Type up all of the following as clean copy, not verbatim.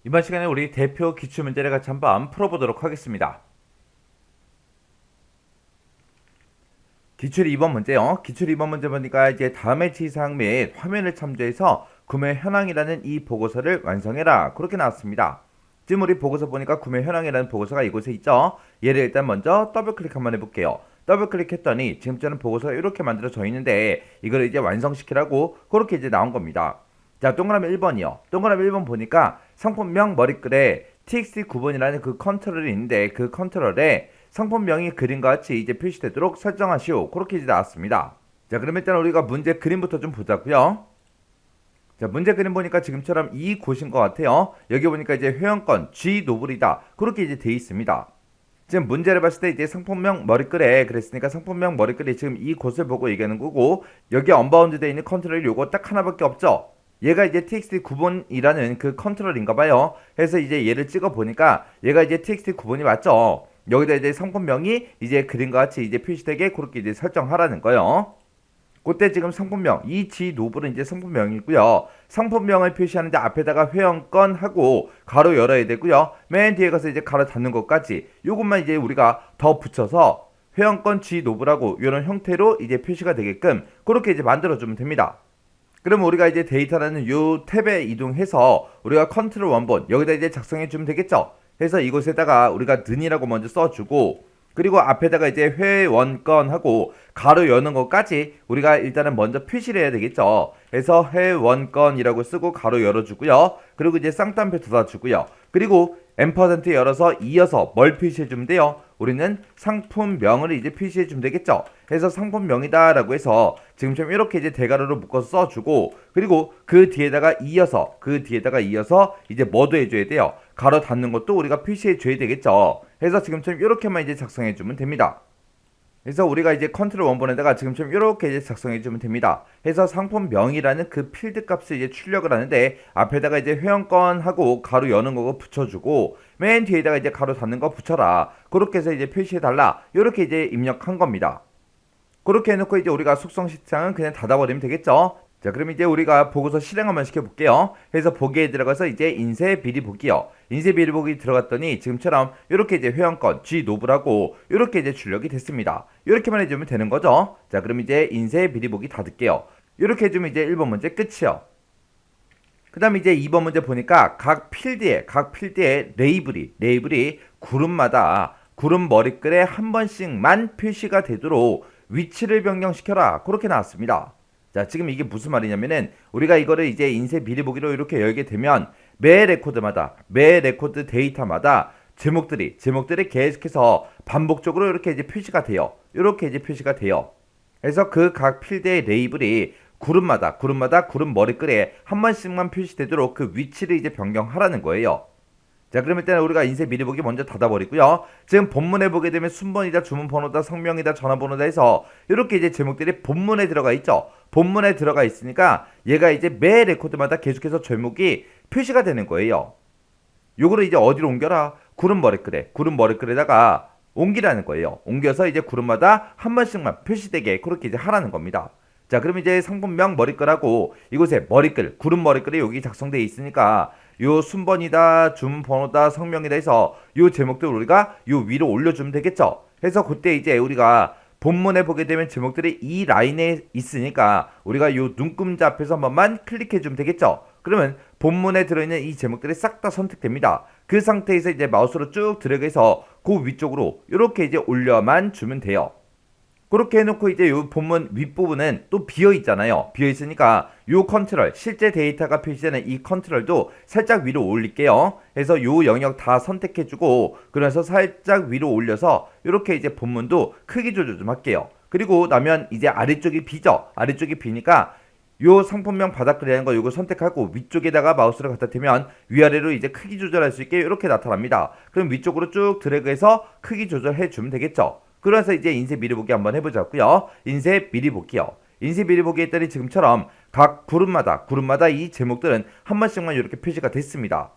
이번 시간에 우리 대표 기출문제를 같이 한번 풀어보도록 하겠습니다. 기출 2번 문제요. 기출 2번 문제 보니까 이제 다음의 지상 및 화면을 참조해서 구매 현황이라는 이 보고서를 완성해라. 그렇게 나왔습니다. 지금 우리 보고서 보니까 구매 현황이라는 보고서가 이곳에 있죠. 얘를 일단 먼저 더블 클릭 한번 해볼게요. 더블 클릭했더니 지금처럼 보고서가 이렇게 만들어져 있는데 이걸 이제 완성시키라고 그렇게 이제 나온 겁니다. 자, 동그라미 1번이요. 동그라미 1번 보니까 상품명 머리글에 txt9번이라는 그 컨트롤이 있는데 그 컨트롤에 상품명이 그림과 같이 이제 표시되도록 설정하시오. 그렇게 이제 나왔습니다. 자, 그럼 일단 우리가 문제 그림부터 좀 보자고요. 자, 문제 그림 보니까 지금처럼 이 곳인 것 같아요. 여기 보니까 이제 회원권 G 노블이다. 그렇게 이제 돼 있습니다. 지금 문제를 봤을 때 이제 상품명 머리글에 그랬으니까 상품명 머리글에 지금 이 곳을 보고 얘기하는 거고, 여기 언바운드 되어 있는 컨트롤이 요거 딱 하나밖에 없죠. 얘가 이제 txt 9번이라는 그 컨트롤인가 봐요. 그래서 이제 얘를 찍어 보니까 얘가 이제 txt 9번이 맞죠. 여기다 이제 상품명이 이제 그림과 같이 이제 표시되게 그렇게 이제 설정하라는 거예요. 그때 지금 상품명 이 G 노블은 이제 상품명이고요. 상품명을 표시하는데 앞에다가 회원권 하고 가로 열어야 되고요. 맨 뒤에 가서 이제 가로 닫는 것까지 요것만 이제 우리가 더 붙여서 회원권 G 노블하고 이런 형태로 이제 표시가 되게끔 그렇게 이제 만들어주면 됩니다. 그럼 우리가 이제 데이터라는 요 탭에 이동해서 우리가 컨트롤 원본 여기다 이제 작성해 주면 되겠죠. 해서 이곳에다가 우리가 는이라고 먼저 써주고, 그리고 앞에다가 이제 회원권 하고 가로 여는 것까지 우리가 일단은 먼저 표시를 해야 되겠죠. 그래서 회원권이라고 쓰고 가로 열어주고요. 그리고 이제 쌍따옴표 닫아주고요. 그리고 앰퍼센트 열어서 이어서 뭘 표시해주면 돼요? 우리는 상품명을 이제 표시해주면 되겠죠. 그래서 상품명이다라고 해서 지금처럼 이렇게 이제 대괄호로 묶어서 써주고, 그리고 그 뒤에다가 이어서 이제 뭐도 해줘야 돼요? 가로 닫는 것도 우리가 표시해줘야 되겠죠. 그래서 지금처럼 이렇게만 이제 작성해주면 됩니다. 그래서 우리가 이제 컨트롤 원본에다가 지금처럼 이렇게 이제 작성해주면 됩니다. 해서 상품명이라는 그 필드 값을 이제 출력을 하는데 앞에다가 이제 회원권하고 가로 여는 거 붙여주고 맨 뒤에다가 이제 가로 닫는 거 붙여라. 그렇게 해서 이제 표시해달라. 이렇게 이제 입력한 겁니다. 그렇게 해놓고 이제 우리가 속성 시장은 그냥 닫아버리면 되겠죠. 자, 그럼 이제 우리가 보고서 실행 한번 시켜볼게요. 그래서 보기에 들어가서 이제 인쇄 비리 보기요. 인쇄 비리 보기 들어갔더니 지금처럼 이렇게 이제 회원권 G 노블하고 이렇게 이제 출력이 됐습니다. 이렇게만 해주면 되는 거죠. 자, 그럼 이제 인쇄 비리 보기 닫을게요. 이렇게 해주면 이제 1번 문제 끝이요. 그 다음에 이제 2번 문제 보니까 각 필드에 레이블이 구름 머리글에 한 번씩만 표시가 되도록 위치를 변경시켜라. 그렇게 나왔습니다. 자, 지금 이게 무슨 말이냐면은 우리가 이거를 이제 인쇄 미리 보기로 이렇게 열게 되면 매 레코드 데이터마다 제목들이 계속해서 반복적으로 이렇게 이제 표시가 돼요. 이렇게 이제 표시가 돼요. 그래서 그 각 필드의 레이블이 구름마다 구름 머리글에 한 번씩만 표시되도록 그 위치를 이제 변경하라는 거예요. 자, 그럼 일단 우리가 인쇄 미리 보기 먼저 닫아버리고요. 지금 본문에 보게 되면 순번이다, 주문번호다, 성명이다, 전화번호다 해서 이렇게 이제 제목들이 본문에 들어가 있죠. 본문에 들어가 있으니까 얘가 이제 매 레코드마다 계속해서 제목이 표시가 되는 거예요. 요거를 이제 어디로 옮겨라? 구름 머리글에다가 옮기라는 거예요. 옮겨서 이제 구름마다 한 번씩만 표시되게 그렇게 이제 하라는 겁니다. 자, 그럼 이제 상품명 머리글하고 이곳에 구름 머리글이 여기 작성되어 있으니까 요 순번이다, 주문번호다, 성명이다 해서 요 제목들 우리가 요 위로 올려주면 되겠죠. 그래서 그때 이제 우리가 본문에 보게 되면 제목들이 이 라인에 있으니까 우리가 요 눈금자 앞에서 한 번만 클릭해주면 되겠죠. 그러면 본문에 들어있는 이 제목들이 싹 다 선택됩니다. 그 상태에서 이제 마우스로 쭉 드래그해서 그 위쪽으로 이렇게 이제 올려만 주면 돼요. 그렇게 해놓고 이제 요 본문 윗부분은 또 비어있잖아요. 비어있으니까 요 컨트롤, 실제 데이터가 표시되는 이 컨트롤도 살짝 위로 올릴게요. 그래서 요 영역 다 선택해주고, 그래서 살짝 위로 올려서 이렇게 이제 본문도 크기 조절 좀 할게요. 그리고 나면 이제 아래쪽이 비죠. 아래쪽이 비니까 요 상품명 바닥글이라는 거 요거 선택하고 위쪽에다가 마우스를 갖다 대면 위아래로 이제 크기 조절할 수 있게 이렇게 나타납니다. 그럼 위쪽으로 쭉 드래그해서 크기 조절해 주면 되겠죠. 그래서 이제 인쇄 미리 보기 한번 해보자고요. 인쇄 미리 보기요. 인쇄 미리 보기 했더니 지금처럼 각 구름마다 이 제목들은 한 번씩만 이렇게 표시가 됐습니다.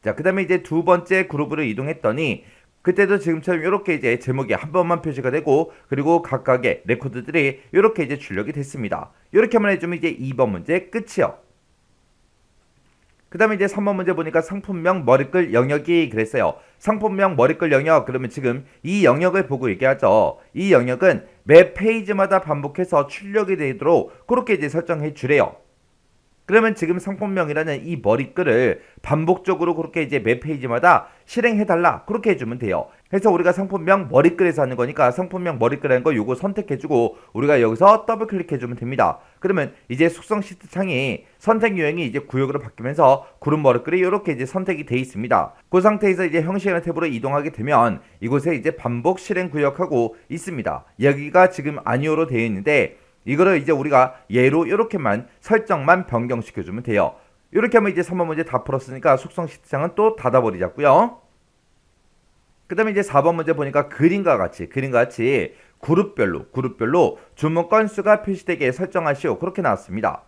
자, 그 다음에 이제 두 번째 그룹으로 이동했더니 그때도 지금처럼 이렇게 이제 제목이 한 번만 표시가 되고, 그리고 각각의 레코드들이 이렇게 이제 출력이 됐습니다. 이렇게만 해주면 이제 2번 문제 끝이요. 그 다음에 이제 3번 문제 보니까 상품명 머리글 영역이 그랬어요. 상품명 머리글 영역, 그러면 지금 이 영역을 보고 얘기하죠. 이 영역은 매 페이지마다 반복해서 출력이 되도록 그렇게 이제 설정해 주래요. 그러면 지금 상품명이라는 이 머리글을 반복적으로 그렇게 이제 매 페이지마다 실행해달라 그렇게 해주면 돼요. 그래서 우리가 상품명 머리글에서 하는 거니까 상품명 머리글이라는 거 요거 선택해주고 우리가 여기서 더블 클릭해주면 됩니다. 그러면 이제 속성 시트 창이 선택 유형이 이제 구역으로 바뀌면서 그룹 머리글이 이렇게 이제 선택이 돼 있습니다. 그 상태에서 이제 형식이라는 탭으로 이동하게 되면 이곳에 이제 반복 실행 구역하고 있습니다. 여기가 지금 아니오로 되어 있는데 이거를 이제 우리가 얘로 이렇게만 설정만 변경시켜주면 돼요. 이렇게 하면 이제 3번 문제 다 풀었으니까 속성 시트창은 또 닫아버리자고요. 그 다음에 이제 4번 문제 보니까 그림과 같이 그룹별로 주문 건수가 표시되게 설정하시오 그렇게 나왔습니다.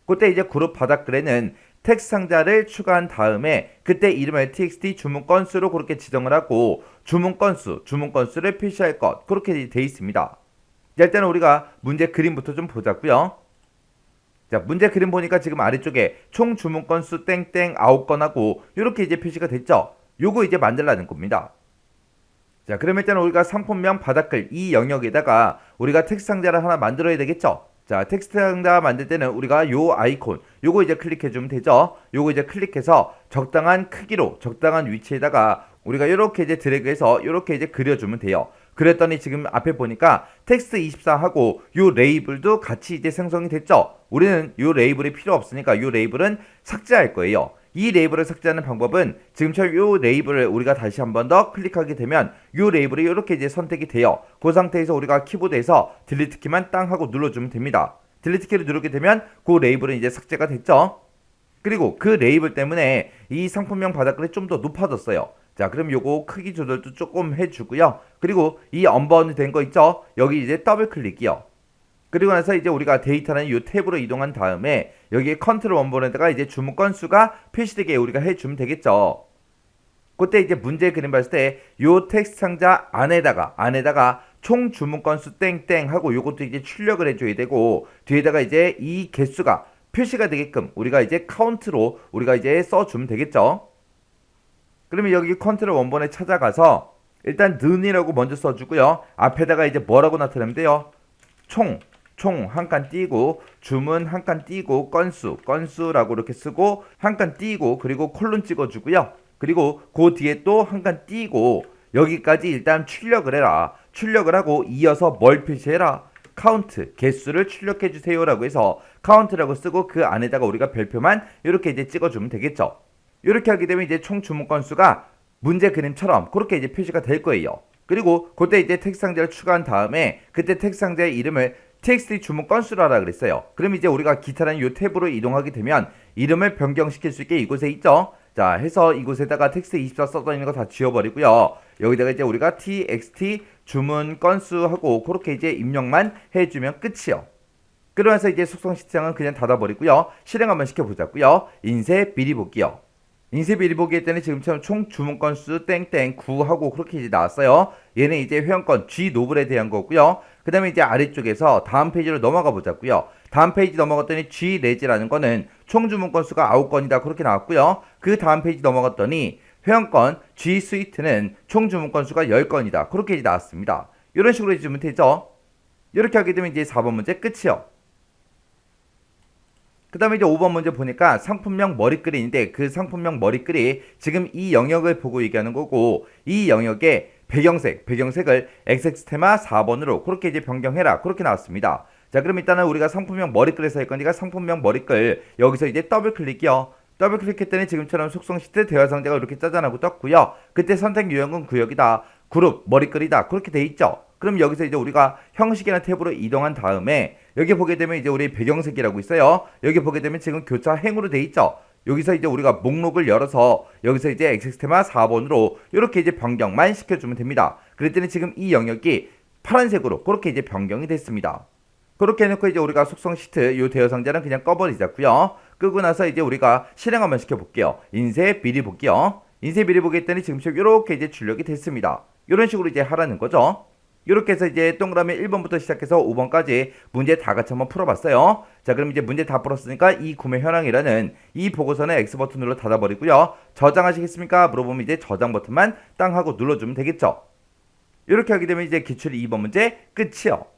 그때 이제 그룹 바닥글에는 텍스트 상자를 추가한 다음에 그때 이름을 txt 주문 건수로 그렇게 지정을 하고 주문 건수를 표시할 것 그렇게 되어 있습니다. 일단은 우리가 문제 그림부터 좀 보자고요. 자, 문제 그림 보니까 지금 아래쪽에 총 주문 건수 땡땡 9건하고 이렇게 이제 표시가 됐죠. 요거 이제 만들라는 겁니다. 자, 그러면 일단 우리가 상품명 바닥글 이 영역에다가 우리가 텍스트 상자를 하나 만들어야 되겠죠. 자, 텍스트 상자 만들 때는 우리가 요 아이콘 요거 이제 클릭해 주면 되죠. 요거 이제 클릭해서 적당한 크기로 적당한 위치에다가 우리가 이렇게 이제 드래그해서 이렇게 이제 그려주면 돼요. 그랬더니 지금 앞에 보니까 텍스트 24하고 요 레이블도 같이 이제 생성이 됐죠. 우리는 요 레이블이 필요 없으니까 요 레이블은 삭제할 거예요. 이 레이블을 삭제하는 방법은 지금처럼 요 레이블을 우리가 다시 한 번 더 클릭하게 되면 요 레이블이 이렇게 이제 선택이 돼요. 그 상태에서 우리가 키보드에서 딜리트 키만 땅 하고 눌러주면 됩니다. 딜리트 키를 누르게 되면 그 레이블은 이제 삭제가 됐죠. 그리고 그 레이블 때문에 이 상품명 바닥글이 좀 더 높아졌어요. 자, 그럼 요거 크기 조절도 조금 해주고요. 그리고 이 언바운드 된 거 있죠? 여기 이제 더블 클릭이요. 그리고 나서 이제 우리가 데이터라는 이 탭으로 이동한 다음에 여기에 컨트롤 원본에다가 이제 주문 건수가 표시되게 우리가 해주면 되겠죠. 그때 이제 문제 그림 봤을 때 요 텍스트 상자 안에다가 총 주문 건수 땡땡 하고 요것도 이제 출력을 해줘야 되고 뒤에다가 이제 이 개수가 표시가 되게끔 우리가 이제 카운트로 우리가 이제 써주면 되겠죠. 그러면 여기 컨트롤 원본에 찾아가서 일단 는이라고 먼저 써주고요. 앞에다가 이제 뭐라고 나타내면 돼요? 총 한 칸 띄고 주문 한 칸 띄고 건수라고 이렇게 쓰고 한 칸 띄고 그리고 콜론 찍어주고요. 그리고 그 뒤에 또 한 칸 띄고 여기까지 일단 출력을 해라. 출력을 하고 이어서 뭘 표시해라? 카운트, 개수를 출력해주세요 라고 해서 카운트라고 쓰고 그 안에다가 우리가 별표만 이렇게 이제 찍어주면 되겠죠. 이렇게 하게 되면 이제 총 주문 건수가 문제 그림처럼 그렇게 이제 표시가 될 거예요. 그리고 그때 이제 텍스트 상자를 추가한 다음에 그때 텍스트 상자의 이름을 txt 주문 건수라라 그랬어요. 그럼 이제 우리가 기타라는 이 탭으로 이동하게 되면 이름을 변경시킬 수 있게 이곳에 있죠. 자, 해서 이곳에다가 텍스트 24 써져 있는 거 다 지워버리고요. 여기다가 이제 우리가 txt 주문 건수하고 그렇게 이제 입력만 해주면 끝이요. 그러면서 이제 속성 시트장은 그냥 닫아버리고요. 실행 한번 시켜보자고요. 인쇄 미리 볼게요. 인쇄 미리 보기 했더니 지금처럼 총 주문 건수 땡땡 9하고 그렇게 이제 나왔어요. 얘는 이제 회원권 G 노블에 대한 거고요. 그 다음에 이제 아래쪽에서 다음 페이지로 넘어가 보자고요. 다음 페이지 넘어갔더니 G 레지라는 거는 총 주문 건수가 9건이다 그렇게 나왔고요. 그 다음 페이지 넘어갔더니 회원권 G 스위트는 총 주문 건수가 10건이다 그렇게 이제 나왔습니다. 이런 식으로 해주면 되죠. 이렇게 하게 되면 이제 4번 문제 끝이요. 그 다음에 이제 5번 문제 보니까 상품명 머리글인데 그 상품명 머리글이 지금 이 영역을 보고 얘기하는 거고 이 영역의 배경색을 XX 테마 4번으로 그렇게 이제 변경해라 그렇게 나왔습니다. 자, 그럼 일단은 우리가 상품명 머리글에서 할 거니까 상품명 머리글 여기서 이제 더블 클릭이요. 더블 클릭했더니 지금처럼 속성 시트 대화 상자가 이렇게 짜잔하고 떴고요. 그때 선택 유형은 구역이다. 그룹 머리글이다 그렇게 돼 있죠. 그럼 여기서 이제 우리가 형식이나 탭으로 이동한 다음에 여기 보게 되면 이제 우리 배경색이라고 있어요. 여기 보게 되면 지금 교차 행으로 돼 있죠. 여기서 이제 우리가 목록을 열어서 여기서 이제 XX 테마 4번으로 이렇게 이제 변경만 시켜주면 됩니다. 그랬더니 지금 이 영역이 파란색으로 그렇게 이제 변경이 됐습니다. 그렇게 해놓고 이제 우리가 속성 시트 요 대여 상자는 그냥 꺼버리자고요. 끄고 나서 이제 우리가 실행 한번 시켜볼게요. 인쇄 미리 볼게요. 인쇄 미리 보기 했더니 지금처럼 이렇게 이제 출력이 됐습니다. 이런 식으로 이제 하라는 거죠. 이렇게 해서 이제 동그라미 1번부터 시작해서 5번까지 문제 다 같이 한번 풀어봤어요. 자, 그럼 이제 문제 다 풀었으니까 이 구매 현황이라는 이 보고서는 X 버튼으로 닫아버리고요. 저장하시겠습니까? 물어보면 이제 저장 버튼만 땅 하고 눌러주면 되겠죠. 이렇게 하게 되면 이제 기출 2번 문제 끝이요.